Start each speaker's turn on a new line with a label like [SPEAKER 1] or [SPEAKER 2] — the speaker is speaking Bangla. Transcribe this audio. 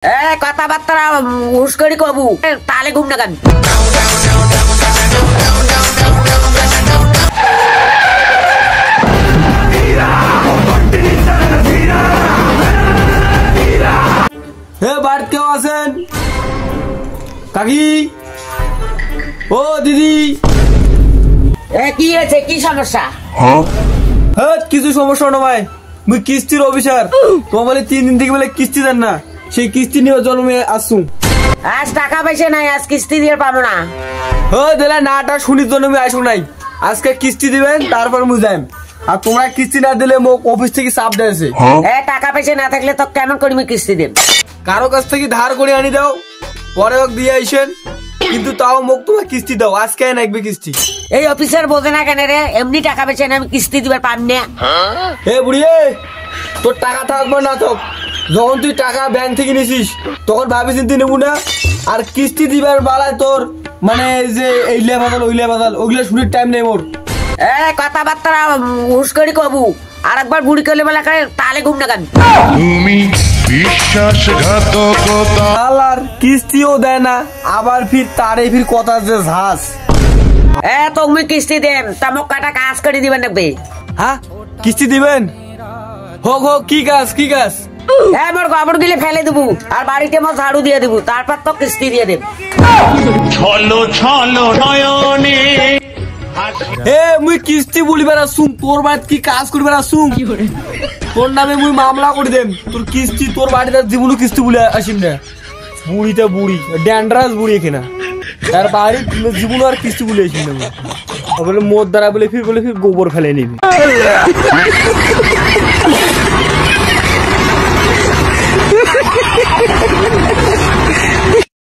[SPEAKER 1] কথাবার্তা হুশ করে কবু তাহলে ঘুম না কেন।
[SPEAKER 2] বাড়িতে কেউ আছেন? কাকি, ও দিদি,
[SPEAKER 1] কি হয়েছে? কি সমস্যা?
[SPEAKER 2] কিছু সমস্যা না ভাই, মুই কিস্তির অফিসার। তোমার বলে 3 দিন থেকে বলে কিস্তি দেন না, সেই কিস্তি নিয়ে জন্মে আসছু।
[SPEAKER 1] আজ টাকা পয়সা নাই, আজ কিস্তি দিয়ে পাবো না।
[SPEAKER 2] দিলে নাটা শুনির জন্য আমি আসুক নাই। আজকে কিস্তি দিবেন, তারপর মুই যাই। আর তোমরা কিস্তি না দিলে মোক অফিস থেকে চাপ দিয়েছে।
[SPEAKER 1] টাকা পয়সা না থাকলে তো কেমন করি আমি কিস্তি দেব?
[SPEAKER 2] কারো কাছ থেকে ধার করে আনি দাও, পরে দিয়ে আইসেন, কিন্তু তাও মোক তোমার কিস্তি দাও। আজকে নাকবে কিস্তি।
[SPEAKER 1] এই অফিসার বোঝে না কেন রে? এমনি টাকা পয়সা না, আমি কিস্তি দিবার পাম না।
[SPEAKER 2] বুড়ি, তোর টাকা থাকবে না থাক, যখন তুই টাকা ব্যাংক থেকে নিছিস তখন ভাবি চিন্তি নেবো না। আর কিস্তি দিবার বেলায় তোর মানে যে এইলে বাদাল ওইলে বাদাল ওগুলো শুনির টাইম নেই মোর।
[SPEAKER 1] কথাবার্তা হুশ করে কবু, আর একবার বুড়ি করলে বেলা করে তাহলে ঘুম না কেন।
[SPEAKER 3] তুমি বিশ্বাসঘাতকতা।
[SPEAKER 2] আর কিস্তিও দেয় না, আবার ফির তারে ফির কথা যে ঝাঁস।
[SPEAKER 1] তুমি কিস্তি দেন, তামক কাটা কাজ করে দিবেন নাকবে।
[SPEAKER 2] হ্যাঁ, কিস্তি দিবেন? হোক হোক, কি কাজ কি কাজ?
[SPEAKER 1] মোর গোবর দিলে ফেলে দেবো, আর বাড়িতে মোর ঝাড়ু দিয়ে দেবো, তারপর তো কিস্তি দিয়ে দেব।
[SPEAKER 3] ছলো ছলো নয়নে
[SPEAKER 2] মুই কিস্তি বলিবার আসুম, তোর বাড়িতে কি কাজ করিবার আসুম? তোর নামে মুই মামলা করে দেম। তোর কিস্তি তোর বাড়িতে জীবনও কিস্তি বলে আসিম না। বুড়িতে বুড়ি, ড্যান্ড্রাস বুড়ি এখানে, তার বাড়ি জীবন আর কিস্তি বলে আসিম না। বলে মোর দ্বারা বলে ফির গোবর ফেলে নিবি।